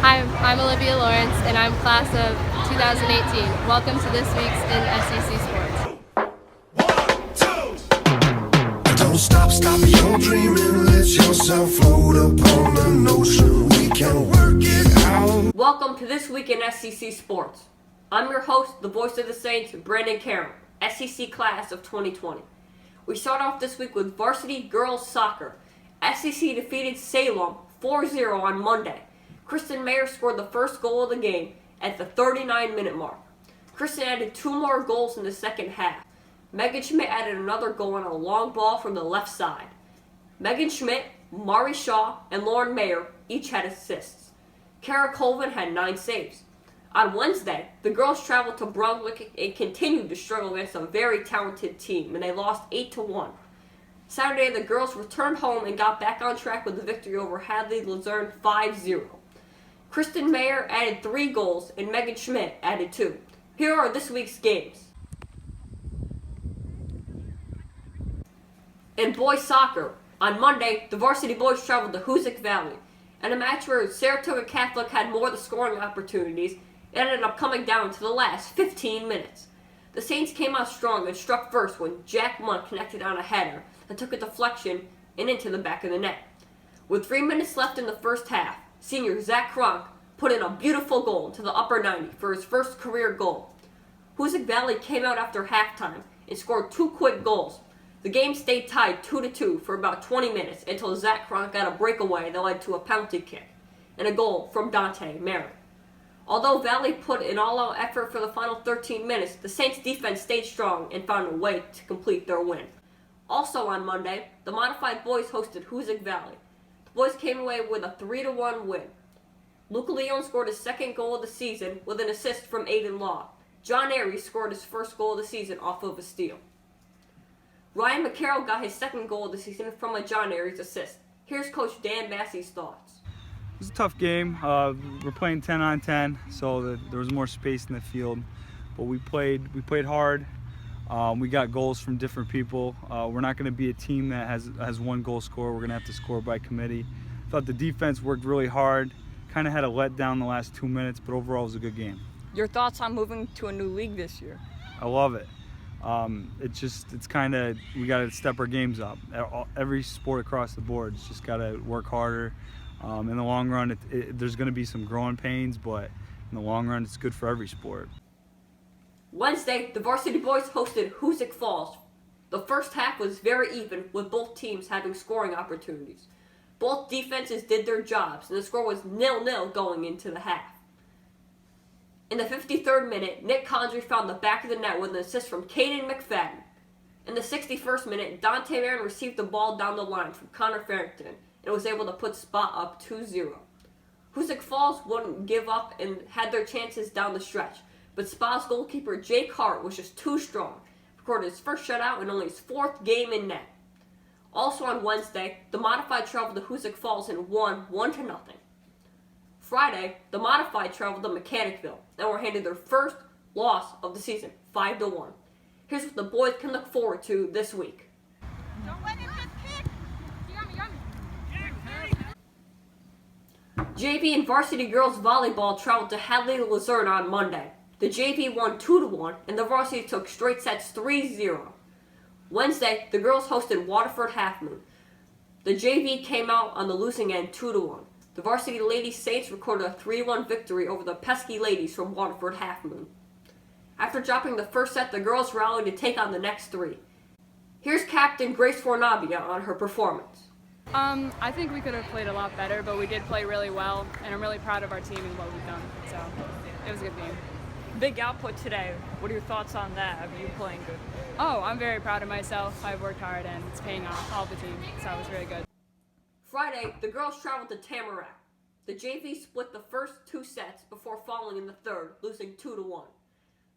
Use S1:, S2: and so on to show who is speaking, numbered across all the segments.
S1: Hi, I'm Olivia Lawrence, and I'm class of 2018. Welcome to this week's in Scc Sports.
S2: Don't stop your dreaming, let yourself float upon an ocean. We can work it out.
S3: Welcome to This Week in Scc Sports. I'm your host, the voice of the Saints, Brandon Carroll, SEC class of 2020. We start off this week with varsity girls soccer. SEC defeated Salem 4-0 on Monday. Kristen Mayer scored the first goal of the game at the 39-minute mark. Kristen added 2 more goals in the second half. Megan Schmidt added another goal on a long ball from the left side. Megan Schmidt, Mari Shaw, and Lauren Mayer each had assists. Kara Colvin had 9 saves. On Wednesday, the girls traveled to Brunswick and continued to struggle against a very talented team, and they lost 8-1. Saturday, the girls returned home and got back on track with the victory over Hadley Luzerne 5-0. Kristen Mayer added 3 goals, and Megan Schmidt added 2. Here are this week's games. In boys soccer, on Monday, the varsity boys traveled to Hoosick Valley. In a match where Saratoga Catholic had more of the scoring opportunities, it ended up coming down to the last 15 minutes. The Saints came out strong and struck first when Jack Munt connected on a header that took a deflection and into the back of the net. With 3 minutes left in the first half, senior Zach Kronk put in a beautiful goal to the upper 90 for his first career goal. Hoosick Valley came out after halftime and scored 2 quick goals. The game stayed tied 2-2 for about 20 minutes until Zach Kronk got a breakaway that led to a penalty kick and a goal from Dante Merritt. Although Valley put an all-out effort for the final 13 minutes, the Saints defense stayed strong and found a way to complete their win. Also on Monday, the modified boys hosted Hoosick Valley. The boys came away with a 3-1 win. Luke Leon scored his second goal of the season with an assist from Aiden Law. John Aries scored his first goal of the season off of a steal. Ryan McCarroll got his second goal of the season from a John Aries assist. Here's Coach Dan Massey's thoughts.
S4: It was a tough game. We're playing 10 on 10, so there was more space in the field. But we played hard. We got goals from different people. We're not going to be a team that has one goal scorer. We're going to have to score by committee. Thought the defense worked really hard. Kind of had a letdown the last 2 minutes, but overall it was a good game.
S5: Your thoughts on moving to a new league this year?
S4: I love it. It's kind of, we got to step our games up. Every sport across the board, it's just got to work harder. In the long run, there's going to be some growing pains, but in the long run, it's good for every sport.
S3: Wednesday, the varsity boys hosted Hoosick Falls. The first half was very even, with both teams having scoring opportunities. Both defenses did their jobs, and the score was 0-0 going into the half. In the 53rd minute, Nick Condry found the back of the net with an assist from Caden McFadden. In the 61st minute, Dante Marin received the ball down the line from Connor Farrington and was able to put Spa up 2-0. Hoosick Falls wouldn't give up and had their chances down the stretch, but Spa's goalkeeper Jake Hart was just too strong. He recorded his first shutout and only his 4th game in net. Also on Wednesday, the Modified traveled to Hoosick Falls and won 1-0. Friday, the Modified traveled to Mechanicville and were handed their first loss of the season, 5-1. Here's what the boys can look forward to this week.
S6: Don't let him just kick.
S3: JV and varsity girls volleyball traveled to Hadley Luzerne on Monday. The JV won 2-1 and the varsity took straight sets 3-0. Wednesday, the girls hosted Waterford Half Moon. The JV came out on the losing end 2-1. The varsity ladies Saints recorded a 3-1 victory over the pesky ladies from Waterford Half Moon. After dropping the first set, the girls rallied to take on the next 3. Here's Captain Grace Fornabia on her performance.
S1: I think we could have played a lot better, but we did play really well, and I'm really proud of our team and what we've done. So it was a good game.
S5: Big output today. What are your thoughts on that? Are you playing good?
S1: Oh, I'm very proud of myself. I've worked hard, and it's paying off, all the team, so it was really good.
S3: Friday, the girls traveled to Tamarack. The JV split the first 2 sets before falling in the third, losing 2-1.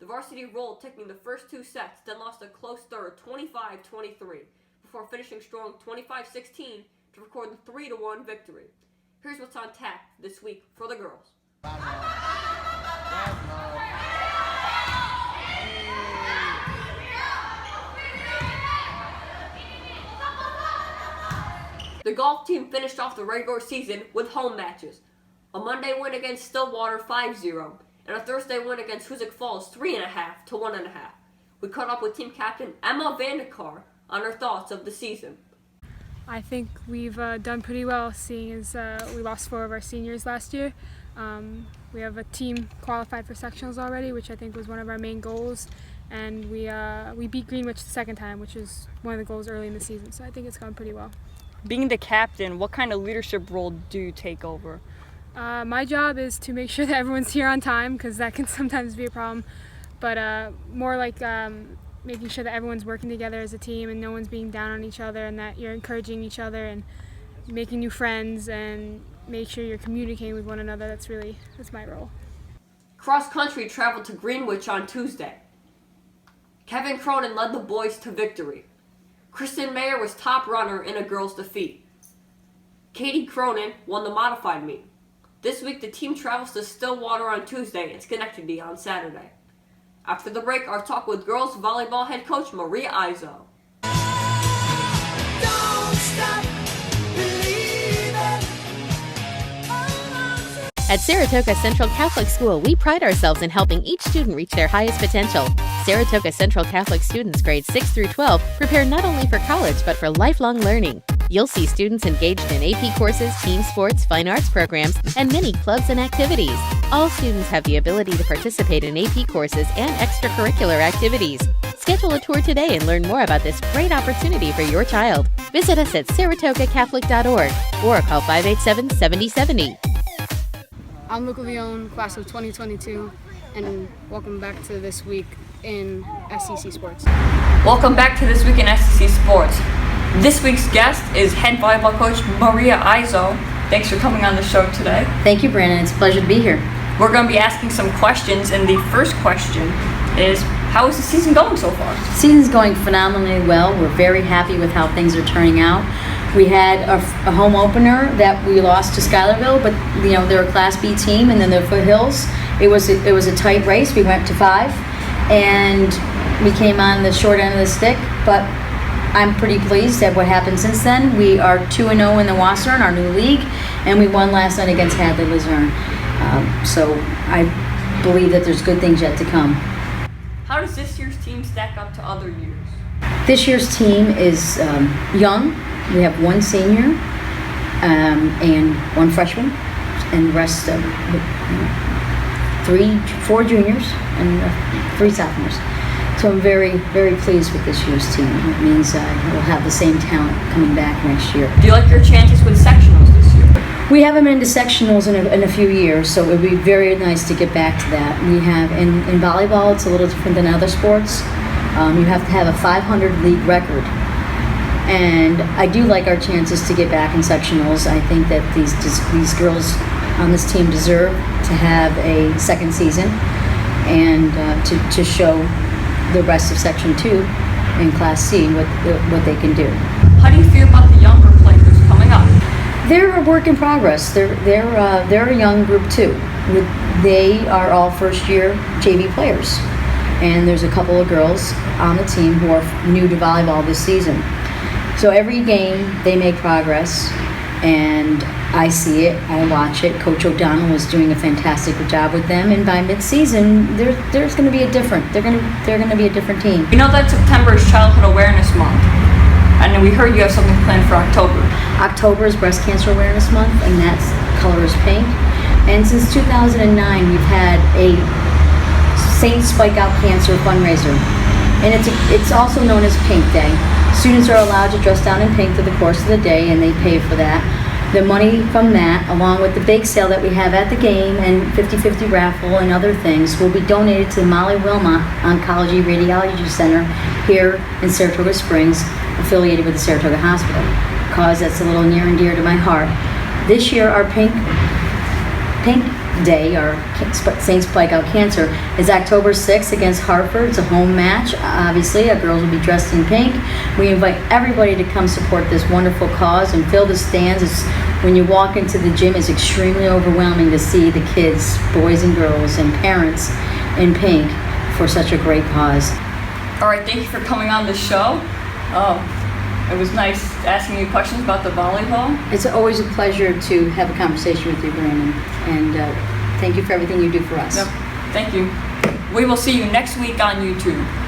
S3: The varsity rolled, taking the first 2 sets, then lost a close third, 25-23, before finishing strong 25-16 to record the 3-1 victory. Here's what's on tap this week for the girls. The golf team finished off the regular season with home matches. A Monday win against Stillwater 5-0, and a Thursday win against Hoosick Falls 3.5 to 1.5. We caught up with team captain Emma Vandekar on her thoughts of the season.
S7: I think we've done pretty well, seeing as we lost 4 of our seniors last year. We have a team qualified for sectionals already, which I think was one of our main goals, and we beat Greenwich the second time, which was one of the goals early in the season, so I think it's gone pretty well.
S5: Being the captain, what kind of leadership role do you take over?
S7: My job is to make sure that everyone's here on time, because that can sometimes be a problem, but more like making sure that everyone's working together as a team and no one's being down on each other, and that you're encouraging each other and making new friends and make sure you're communicating with one another. That's my role.
S3: Cross country traveled to Greenwich on Tuesday. Kevin Cronin led the boys to victory. Kristen Mayer was top runner in a girls' defeat. Katie Cronin won the modified meet. This week the team travels to Stillwater on Tuesday and Schenectady on Saturday. After the break, our talk with girls volleyball head coach Maria Izzo.
S2: Don't stop believing.
S8: At Saratoga Central Catholic School, we pride ourselves in helping each student reach their highest potential. Saratoga Central Catholic students grades 6 through 12 prepare not only for college but for lifelong learning. You'll see students engaged in AP courses, team sports, fine arts programs, and many clubs and activities. All students have the ability to participate in AP courses and extracurricular activities. Schedule a tour today and learn more about this great opportunity for your child. Visit us at saratogacatholic.org or call 587-7070.
S7: I'm Luca Leone, class of 2022, and welcome back to This Week in Scc Sports.
S5: Welcome back to This Week in Scc Sports. This week's guest is head volleyball coach Maria Izzo. Thanks for coming on the show today.
S9: Thank you, Brandon. It's a pleasure to be here.
S5: We're going to be asking some questions, and the first question is, how is the season going so far?
S9: Season's going phenomenally well. We're very happy with how things are turning out. We had a home opener that we lost to Schuylerville, but they're a Class B team, and then the Foothills. It was a tight race. We went to 5, and we came on the short end of the stick, but I'm pretty pleased at what happened since then. We are 2-0 in the Wassern, our new league, and we won last night against Hadley Luzerne. So I believe that there's good things yet to come.
S5: How does this year's team stack up to other years?
S9: This year's team is young. We have 1 senior and 1 freshman, and the rest of 4 juniors and 3 sophomores. So I'm very, very pleased with this year's team. It means we'll have the same talent coming back next year.
S5: Do you like your chances with sectionals this year?
S9: We haven't been to sectionals in a few years, so it would be very nice to get back to that. We have, in volleyball, it's a little different than other sports. You have to have a 500 league record. And I do like our chances to get back in sectionals. I think that these girls on this team deserve to have a second season and to show the rest of Section 2 in Class C what they can do.
S5: How do you feel about the younger players coming up?
S9: They're a work in progress. They're a young group too. They are all first-year JV players, and there's a couple of girls on the team who are new to volleyball this season. So every game they make progress, and I see it, I watch it. Coach O'Donnell is doing a fantastic job with them, and by mid-season, there's going to be they're going to be a different team.
S5: We know that September is Childhood Awareness Month, and we heard you have something planned for October.
S9: October is Breast Cancer Awareness Month, and that's color is pink. And since 2009, we've had a St. Spike Out Cancer fundraiser, and it's also known as Pink Day. Students are allowed to dress down in pink through the course of the day, and they pay for that. The money from that, along with the bake sale that we have at the game and 50-50 raffle and other things, will be donated to the Molly Wilma Oncology Radiology Center here in Saratoga Springs, affiliated with the Saratoga Hospital, cause that's a little near and dear to my heart. This year, our Pink Day, or St. Spike Out Cancer, is October 6th against Hartford. It's a home match. Obviously, our girls will be dressed in pink. We invite everybody to come support this wonderful cause and fill the stands. When you walk into the gym, it's extremely overwhelming to see the kids, boys and girls, and parents in pink for such a great cause.
S5: All right, thank you for coming on the show. It was nice asking you questions about the volleyball.
S9: It's always a pleasure to have a conversation with you, Brandon, and thank you for everything you do for us.
S5: Yep. Thank you. We will see you next week on YouTube.